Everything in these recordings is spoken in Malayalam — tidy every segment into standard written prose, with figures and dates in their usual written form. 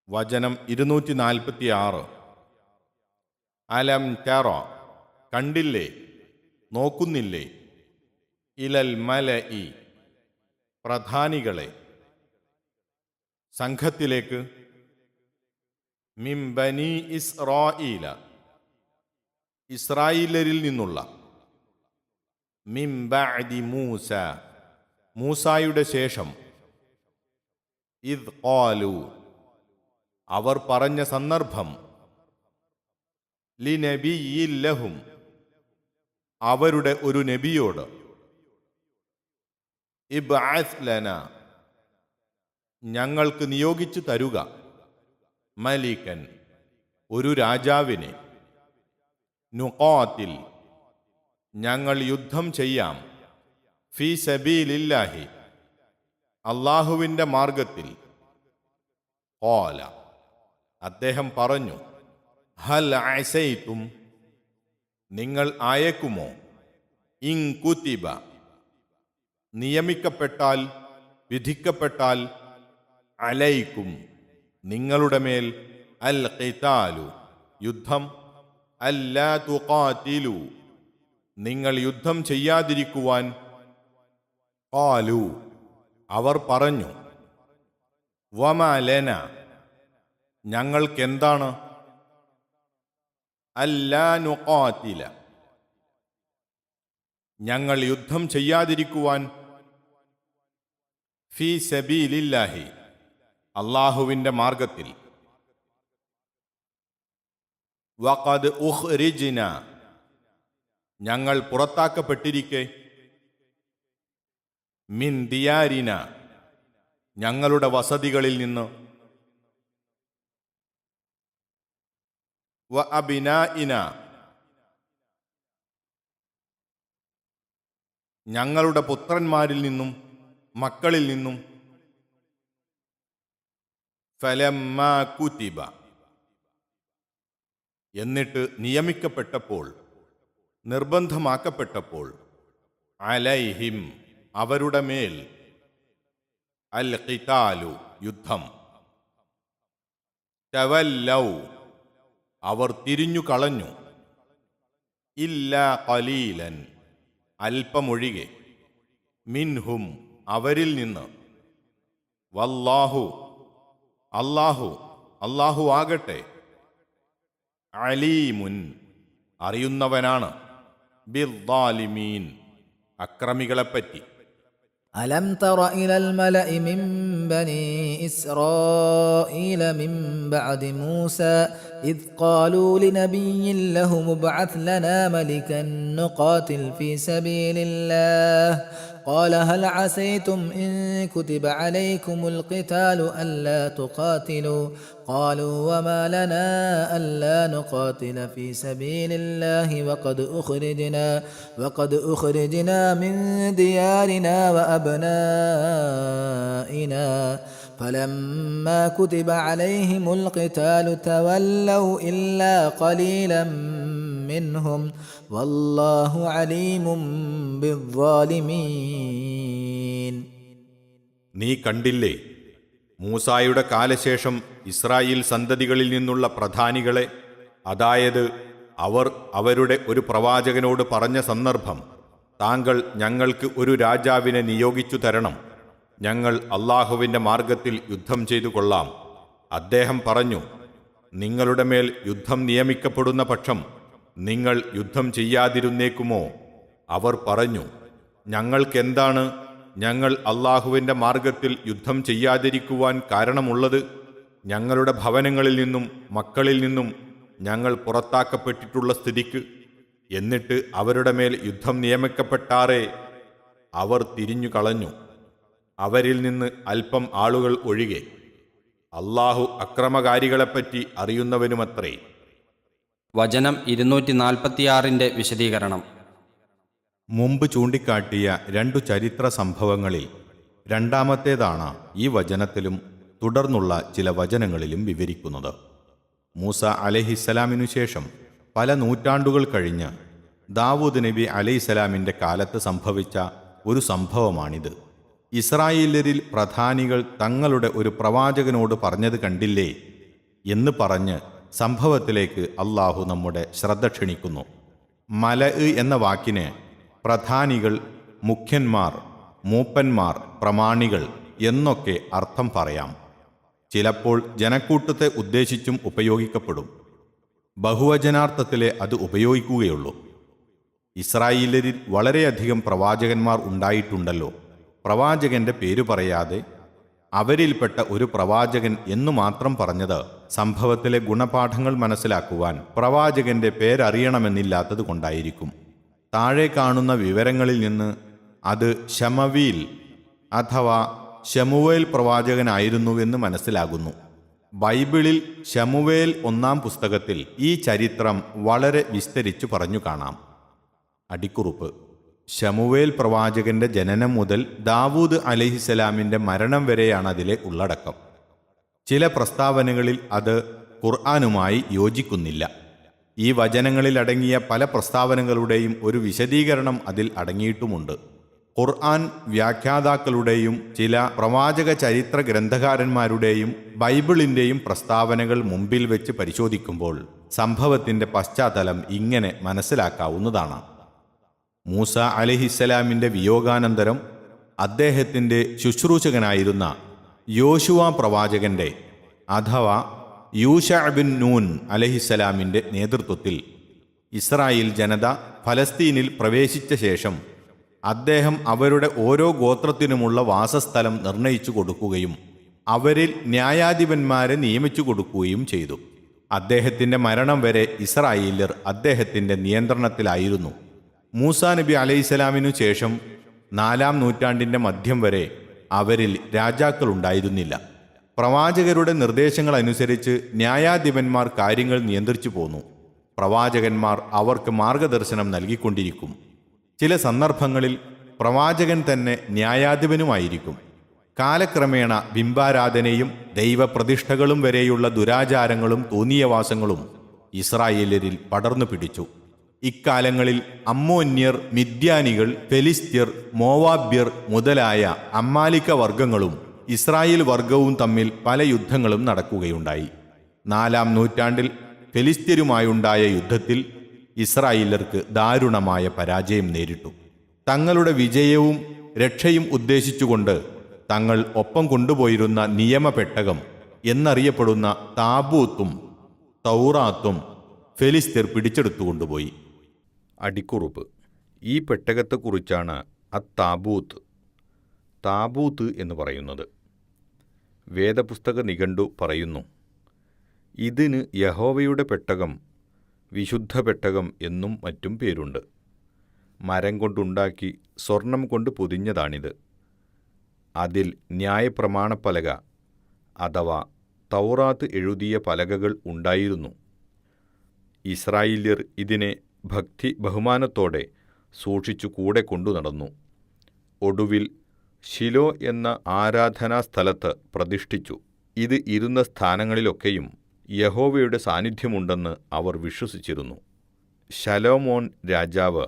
വചനം 246. അലം തറ, കണ്ടില്ലേ, നോക്കുന്നില്ലേ, ഇലൽ മലഇ, പ്രധാനികളെ, സംഘത്തിലേക്ക്, മിൻ ബനി ഇസ്രായീല, ഇസ്രായേലരിൽ നിന്നുള്ള, മിൻ ബഅദി മൂസ, മൂസായുടെ ശേഷം, ഇദ് ഖാലു, അവർ പറഞ്ഞ സന്ദർഭം, ലിനബിയ്യിൻ ലഹും, അവരുടെ ഒരു നബിയോട്, ഇബ്അസ് ലനാ, ഞങ്ങൾക്ക് നിയോഗിച്ചു തരുക, മലികൻ, ഒരു രാജാവിനെ, നുഖാതിൽ, ഞങ്ങൾ യുദ്ധം ചെയ്യാം, ഫീ സബീലില്ലാഹി, അല്ലാഹുവിൻ്റെ മാർഗത്തിൽ. ഖാല, അദ്ദേഹം പറഞ്ഞു, ഹൽ അസൈതും, നിങ്ങൾ ആയേക്കുമോ, ഇൻ കുതിബ, നിയമിക്കപ്പെട്ടാൽ, വിധിക്കപ്പെട്ടാൽ, അലൈക്കും, നിങ്ങളുടെ മേൽ, അൽ ഖിതാലു, യുദ്ധം, അല്ലാ തുഖാതിലു, നിങ്ങൾ യുദ്ധം ചെയ്യാതിരിക്കുവാൻ. ഖാലു, അവർ പറഞ്ഞു, വമാ ലന, ഞങ്ങൾക്കെന്താണ്, അല്ലാ നുഖാതില, ഞങ്ങൾ യുദ്ധം ചെയ്യാതിരിക്കുവാൻ, ഫീ സബീലില്ലാഹി, അല്ലാഹുവിൻ്റെ മാർഗത്തിൽ. വഖദ് ഉഖ്രിജ്ന, ഞങ്ങൾ പുറത്താക്കപ്പെട്ടിരിക്കെ, മിൻ ദിയാരിന, ഞങ്ങളുടെ വസതികളിൽ നിന്ന്, വ അബിനാഇന, ഞങ്ങളുടെ പുത്രന്മാരിൽ നിന്നും മക്കളിൽ നിന്നും. ഫലമ്മാ കുതിബ, എന്നിട്ട് നിയമിക്കപ്പെട്ടപ്പോൾ, നിർബന്ധമാക്കപ്പെട്ടപ്പോൾ, അലൈഹിം, അവരുടെ മേൽ, അൽ ഖിതാലു, യുദ്ധം, തവല്ലൗ, അവർ തിരിഞ്ഞു കളഞ്ഞു, ഇല്ലാ ഖലീലൻ, അല്പമൊഴികെ, മിൻഹും, അവരിൽ നിന്ന്. വല്ലാഹു, അല്ലാഹു, അല്ലാഹു ആകട്ടെ, അലീമുൻ, അറിയുന്നവനാണ്, ബിദ്ദാലിമീൻ, അക്രമികളെപ്പറ്റി. ألم تر إلى الملأ من بني إسرائيل من بعد موسى إذ قالوا لنبي لهم ابعث لنا ملكا نقاتل في سبيل الله قال هل عسيتم إن كتب عليكم القتال ألا تقاتلوا قالوا وما لنا ألا نقاتل في سبيل الله وقد أخرجنا من ديارنا وأبنائنا فلما كتب عليهم القتال تولوا إلا قليلا منهم والله عليم بالظالمين. നീ കണ്ടില്ലേ, മൂസായുടെ കാലശേഷം ഇസ്രായേൽ സന്തതികളിൽ നിന്നുള്ള പ്രധാനികളെ, അതായത് അവർ അവരുടെ ഒരു പ്രവാചകനോട് പറഞ്ഞ സന്ദർഭം, താങ്കൾ ഞങ്ങൾക്ക് ഒരു രാജാവിനെ നിയോഗിച്ചു തരണം, ഞങ്ങൾ അല്ലാഹുവിൻ്റെ മാർഗത്തിൽ യുദ്ധം ചെയ്തു കൊള്ളാം. അദ്ദേഹം പറഞ്ഞു, നിങ്ങളുടെ മേൽ യുദ്ധം നിയമിക്കപ്പെടുന്ന പക്ഷം നിങ്ങൾ യുദ്ധം ചെയ്യാതിരുന്നേക്കുമോ? അവർ പറഞ്ഞു, ഞങ്ങൾക്കെന്താണ്, ഞങ്ങൾ അല്ലാഹുവിൻ്റെ മാർഗത്തിൽ യുദ്ധം ചെയ്യാതിരിക്കുവാൻ കാരണമുള്ളത്? ഞങ്ങളുടെ ഭവനങ്ങളിൽ നിന്നും മക്കളിൽ നിന്നും ഞങ്ങൾ പുറത്താക്കപ്പെട്ടിട്ടുള്ള സ്ഥിതിക്ക്. എന്നിട്ട് അവരുടെ മേൽ യുദ്ധം നിയമിക്കപ്പെട്ടാറേ അവർ തിരിഞ്ഞു കളഞ്ഞു, അവരിൽ നിന്ന് അല്പം ആളുകൾ ഒഴികെ. അല്ലാഹു അക്രമകാരികളെപ്പറ്റി അറിയുന്നവനുമത്രേ. വചനം 246 വിശദീകരണം. മുമ്പ് ചൂണ്ടിക്കാട്ടിയ രണ്ടു ചരിത്ര സംഭവങ്ങളിൽ രണ്ടാമത്തേതാണ് ഈ വചനത്തിലും തുടർന്നുള്ള ചില വചനങ്ങളിലും വിവരിക്കുന്നത്. മൂസ അലൈഹിസ്സലാമിനു ശേഷം പല നൂറ്റാണ്ടുകൾ കഴിഞ്ഞ് ദാവൂദ് നബി അലൈഹിസ്സലാമിൻ്റെ കാലത്ത് സംഭവിച്ച ഒരു സംഭവമാണിത്. ഇസ്രായേല്യരിൽ പ്രധാനികൾ തങ്ങളുടെ ഒരു പ്രവാചകനോട് പറഞ്ഞത് കണ്ടില്ലേ എന്ന് പറഞ്ഞ് സംഭവത്തിലേക്ക് അള്ളാഹു നമ്മുടെ ശ്രദ്ധ ക്ഷണിക്കുന്നു. മല എന്ന വാക്കിന് പ്രധാനികൾ, മുഖ്യന്മാർ, മൂപ്പന്മാർ, പ്രമാണികൾ എന്നൊക്കെ അർത്ഥം പറയാം. ചിലപ്പോൾ ജനക്കൂട്ടത്തെ ഉദ്ദേശിച്ചും ഉപയോഗിക്കപ്പെടും. ബഹുവചനാർത്ഥത്തിലെ അത് ഉപയോഗിക്കുകയുള്ളൂ. ഇസ്രായേലിൽ വളരെയധികം പ്രവാചകന്മാർ ഉണ്ടായിട്ടുണ്ടല്ലോ. പ്രവാചകന്റെ പേരു പറയാതെ അവരിൽപ്പെട്ട ഒരു പ്രവാചകൻ എന്നു മാത്രം പറഞ്ഞത് സംഭവത്തിലെ ഗുണപാഠങ്ങൾ മനസ്സിലാക്കുവാൻ പ്രവാചകന്റെ പേരറിയണമെന്നില്ലാത്തത് കൊണ്ടായിരിക്കും. താഴെ കാണുന്ന വിവരങ്ങളിൽ നിന്ന് അത് ശമവീൽ അഥവാ ശമുവേൽ പ്രവാചകനായിരുന്നുവെന്ന് മനസ്സിലാകുന്നു. ബൈബിളിൽ ശമുവേൽ 1-ാം പുസ്തകത്തിൽ ഈ ചരിത്രം വളരെ വിസ്തരിച്ചു പറഞ്ഞു കാണാം. അടിക്കുറിപ്പ്: ശമുവേൽ പ്രവാചകന്റെ ജനനം മുതൽ ദാവൂദ് അലൈഹിസ്സലാമിന്റെ മരണം വരെയാണ് അതിലെ ഉള്ളടക്കം. ചില പ്രസ്താവനകളിൽ അത് ഖുർആനുമായി യോജിക്കുന്നില്ല. ഈ വചനങ്ങളിൽ അടങ്ങിയ പല പ്രസ്താവനകളുടെയും ഒരു വിശദീകരണം അതിൽ അടങ്ങിയിട്ടുമുണ്ട്. ഖുർആൻ വ്യാഖ്യാതാക്കളുടെയും ചില പ്രവാചക ചരിത്ര ഗ്രന്ഥകാരന്മാരുടെയും ബൈബിളിൻ്റെയും പ്രസ്താവനകൾ മുമ്പിൽ വെച്ച് പരിശോധിക്കുമ്പോൾ സംഭവത്തിൻ്റെ പശ്ചാത്തലം ഇങ്ങനെ മനസ്സിലാക്കാവുന്നതാണ്. മൂസ അലൈഹിസ്സലാമിൻ്റെ വിയോഗാനന്തരം അദ്ദേഹത്തിൻ്റെ ശുശ്രൂഷകനായിരുന്ന യോശുവ പ്രവാചകന്റെ അഥവാ യൂശഅ ബിൻ നൂൻ അലൈഹിസ്സലാമിൻ്റെ നേതൃത്വത്തിൽ ഇസ്രായേൽ ജനത ഫലസ്തീനിൽ പ്രവേശിച്ച ശേഷം അദ്ദേഹം അവരുടെ ഓരോ ഗോത്രത്തിനുമുള്ള വാസസ്ഥലം നിർണയിച്ചു കൊടുക്കുകയും അവരിൽ ന്യായാധിപന്മാരെ നിയമിച്ചു കൊടുക്കുകയും ചെയ്തു. അദ്ദേഹത്തിൻ്റെ മരണം വരെ ഇസ്രായേല്യർ അദ്ദേഹത്തിൻ്റെ നിയന്ത്രണത്തിലായിരുന്നു. മൂസാ നബി അലൈഹിസ്സലാമിനു ശേഷം 4-ാം നൂറ്റാണ്ടിൻ്റെ മധ്യം വരെ അവരിൽ രാജാക്കളുണ്ടായിരുന്നില്ല. പ്രവാചകരുടെ നിർദ്ദേശങ്ങളനുസരിച്ച് ന്യായാധിപന്മാർ കാര്യങ്ങൾ നിയന്ത്രിച്ചു പോന്നു. പ്രവാചകന്മാർ അവർക്ക് മാർഗദർശനം നൽകിക്കൊണ്ടിരിക്കും. ചില സന്ദർഭങ്ങളിൽ പ്രവാചകൻ തന്നെ ന്യായാധിപനുമായിരിക്കും. കാലക്രമേണ ബിംബാരാധനയും ദൈവപ്രതിഷ്ഠകളും വരെയുള്ള ദുരാചാരങ്ങളും തോന്നിയവാസങ്ങളും ഇസ്രായേല്യരിൽ പടർന്നു പിടിച്ചു. ഇക്കാലങ്ങളിൽ അമ്മോന്യർ, മിദ്യാനികൾ, ഫെലിസ്ത്യർ, മോവാബ്യർ മുതലായ അമ്മാലിക വർഗങ്ങളും ഇസ്രായേൽ വർഗവും തമ്മിൽ പല യുദ്ധങ്ങളും നടക്കുകയുണ്ടായി. 4-ാം നൂറ്റാണ്ടിൽ ഫെലിസ്ത്യരുമായുണ്ടായ യുദ്ധത്തിൽ ഇസ്രായേലർക്ക് ദാരുണമായ പരാജയം നേരിട്ടു. തങ്ങളുടെ വിജയവും രക്ഷയും ഉദ്ദേശിച്ചുകൊണ്ട് തങ്ങൾ ഒപ്പം കൊണ്ടുപോയിരുന്ന നിയമപെട്ടകം എന്നറിയപ്പെടുന്ന താബൂത്തും തൗറാത്തും ഫെലിസ്ത്യർ പിടിച്ചെടുത്തുകൊണ്ടുപോയി. അടിക്കുറിപ്പ്: ഈ പെട്ടകത്തെക്കുറിച്ചാണ് താബൂത്ത് എന്ന് പറയുന്നത്. വേദപുസ്തക നിഘണ്ടു പറയുന്നു, ഇതിന് യഹോവയുടെ പെട്ടകം, വിശുദ്ധ പെട്ടകം എന്നും മറ്റും പേരുണ്ട്. മരം കൊണ്ടുണ്ടാക്കി സ്വർണം കൊണ്ട് പൊതിഞ്ഞതാണിത്. അതിൽ ന്യായപ്രമാണപ്പലക അഥവാ തൗറാത്ത് എഴുതിയ പലകകൾ ഉണ്ടായിരുന്നു. ഇസ്രായേല്യർ ഇതിനെ ഭക്തി ബഹുമാനത്തോടെ സൂക്ഷിച്ചു കൂടെ കൊണ്ടു നടന്നു. ഒടുവിൽ ശിലോ എന്ന ആരാധനാസ്ഥലത്ത് പ്രതിഷ്ഠിച്ചു. ഇത് ഇരുന്ന സ്ഥാനങ്ങളിലൊക്കെയും യഹോവയുടെ സാന്നിധ്യമുണ്ടെന്ന് അവർ വിശ്വസിച്ചിരുന്നു. ശലോമോൻ രാജാവ്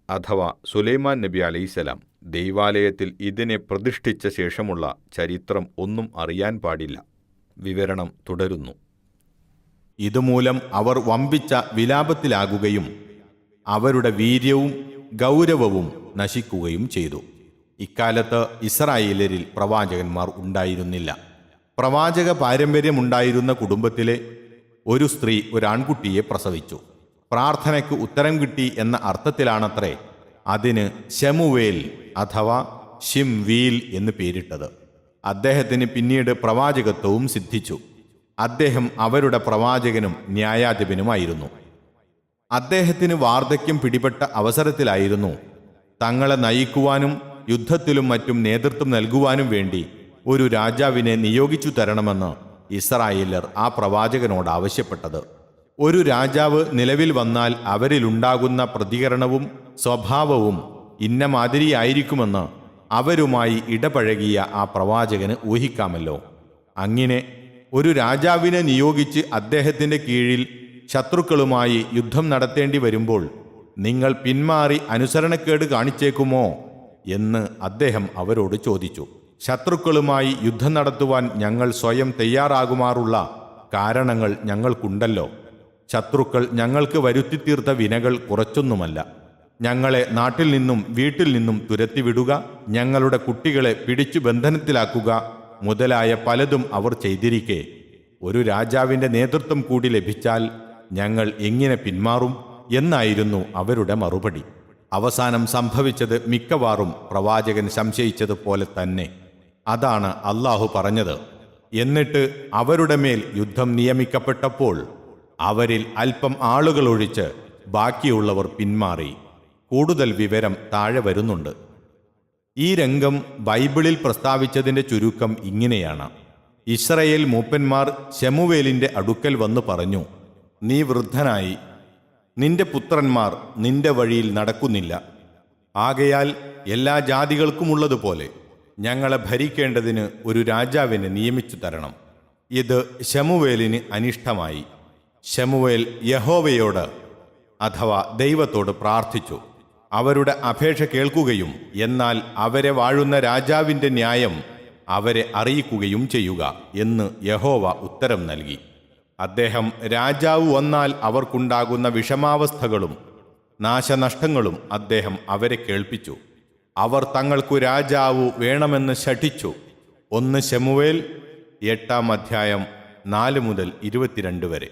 അഥവാ സുലൈമാൻ നബി അലൈഹിസ്സലാം ദൈവാലയത്തിൽ ഇതിനെ പ്രതിഷ്ഠിച്ച ശേഷമുള്ള ചരിത്രം ഒന്നും അറിയാൻ പാടില്ല. വിവരണം തുടരുന്നു. ഇതുമൂലം അവർ വമ്പിച്ച വിലാപത്തിലാകുകയും അവരുടെ വീര്യവും ഗൗരവവും നശിക്കുകയും ചെയ്തു. ഇക്കാലത്ത് ഇസ്രായേലരിൽ പ്രവാചകന്മാർ ഉണ്ടായിരുന്നില്ല. പ്രവാചക പാരമ്പര്യമുണ്ടായിരുന്ന കുടുംബത്തിലെ ഒരു സ്ത്രീ ഒരാൺകുട്ടിയെ പ്രസവിച്ചു. പ്രാർത്ഥനയ്ക്ക് ഉത്തരം കിട്ടി എന്ന അർത്ഥത്തിലാണത്രേ അതിന് ശമുവേൽ അഥവാ ശിംവീൽ എന്ന് പേരിട്ടത്. അദ്ദേഹത്തിന് പിന്നീട് പ്രവാചകത്വവും സിദ്ധിച്ചു. അദ്ദേഹം അവരുടെ പ്രവാചകനും ന്യായാധിപനുമായിരുന്നു. അദ്ദേഹത്തിന് വാർദ്ധക്യം പിടിപെട്ട അവസരത്തിലായിരുന്നു തങ്ങളെ നയിക്കുവാനും യുദ്ധത്തിലും മറ്റും നേതൃത്വം നൽകുവാനും വേണ്ടി ഒരു രാജാവിനെ നിയോഗിച്ചു തരണമെന്ന് ഇസ്രായേലർ ആ പ്രവാചകനോട് ആവശ്യപ്പെട്ടത്. ഒരു രാജാവ് നിലവിൽ വന്നാൽ അവരിലുണ്ടാകുന്ന പ്രതികരണവും സ്വഭാവവും ഇന്ന മാതിരിയായിരിക്കുമെന്ന് അവരുമായി ഇടപഴകിയ ആ പ്രവാചകന് ഊഹിക്കാമല്ലോ. അങ്ങനെ ഒരു രാജാവിനെ നിയോഗിച്ച് അദ്ദേഹത്തിൻ്റെ കീഴിൽ ശത്രുക്കളുമായി യുദ്ധം നടത്തേണ്ടി വരുമ്പോൾ നിങ്ങൾ പിന്മാറി അനുസരണക്കേട് കാണിച്ചേക്കുമോ എന്ന് അദ്ദേഹം അവരോട് ചോദിച്ചു. ശത്രുക്കളുമായി യുദ്ധം നടത്തുവാൻ ഞങ്ങൾ സ്വയം തയ്യാറാകുമാറുള്ള കാരണങ്ങൾ ഞങ്ങൾക്കുണ്ടല്ലോ. ശത്രുക്കൾ ഞങ്ങൾക്ക് വരുത്തിത്തീർത്ത വിനകൾ കുറച്ചൊന്നുമല്ല. ഞങ്ങളെ നാട്ടിൽ നിന്നും വീട്ടിൽ നിന്നും തുരത്തിവിടുക, ഞങ്ങളുടെ കുട്ടികളെ പിടിച്ചു ബന്ധനത്തിലാക്കുക മുതലായ പലതും അവർ ചെയ്തിരിക്കെ ഒരു രാജാവിൻ്റെ നേതൃത്വം കൂടി ലഭിച്ചാൽ ഞങ്ങൾ എങ്ങനെ പിന്മാറും എന്നായിരുന്നു അവരുടെ മറുപടി. അവസാനം സംഭവിച്ചത് മിക്കവാറും പ്രവാചകൻ സംശയിച്ചതുപോലെ തന്നെ. അതാണ് അല്ലാഹു പറഞ്ഞത്. എന്നിട്ട് അവരുടെ മേൽ യുദ്ധം നിയമിക്കപ്പെട്ടപ്പോൾ അവരിൽ അല്പം ആളുകളൊഴിച്ച് ബാക്കിയുള്ളവർ പിന്മാറി. കൂടുതൽ വിവരം താഴെ വരുന്നുണ്ട്. ഈ രംഗം ബൈബിളിൽ പ്രസ്താവിച്ചതിൻ്റെ ചുരുക്കം ഇങ്ങനെയാണ്. ഇസ്രയേൽ മൂപ്പന്മാർ ശമൂവേലിൻ്റെ അടുക്കൽ വന്നു പറഞ്ഞു, നീ വൃദ്ധനായി, നിന്റെ പുത്രന്മാർ നിന്റെ വഴിയിൽ നടക്കുന്നില്ല. ആകയാൽ എല്ലാ ജാതികൾക്കുമുള്ളതുപോലെ ഞങ്ങളെ ഭരിക്കേണ്ടതിന് ഒരു രാജാവിനെ നിയമിച്ചു തരണം. ഇത് ശമൂവേലിന് അനിഷ്ടമായി. ശമൂവേൽ യഹോവയോട് അഥവാ ദൈവത്തോട് പ്രാർത്ഥിച്ചു. അവരുടെ അപേക്ഷ കേൾക്കുകയും എന്നാൽ അവരെ വാഴുന്ന രാജാവിൻ്റെ ന്യായം അവരെ അറിയിക്കുകയും ചെയ്യുക എന്ന് യഹോവ ഉത്തരം നൽകി. അദ്ദേഹം രാജാവ് വന്നാൽ അവർക്കുണ്ടാകുന്ന വിഷമാവസ്ഥകളും നാശനഷ്ടങ്ങളും അദ്ദേഹം അവരെ കേൾപ്പിച്ചു. അവർ തങ്ങൾക്കു രാജാവ് വേണമെന്ന് ശഠിച്ചു. 1 ശമൂവേൽ 8-ാം അധ്യായം 4 മുതൽ 22 വരെ.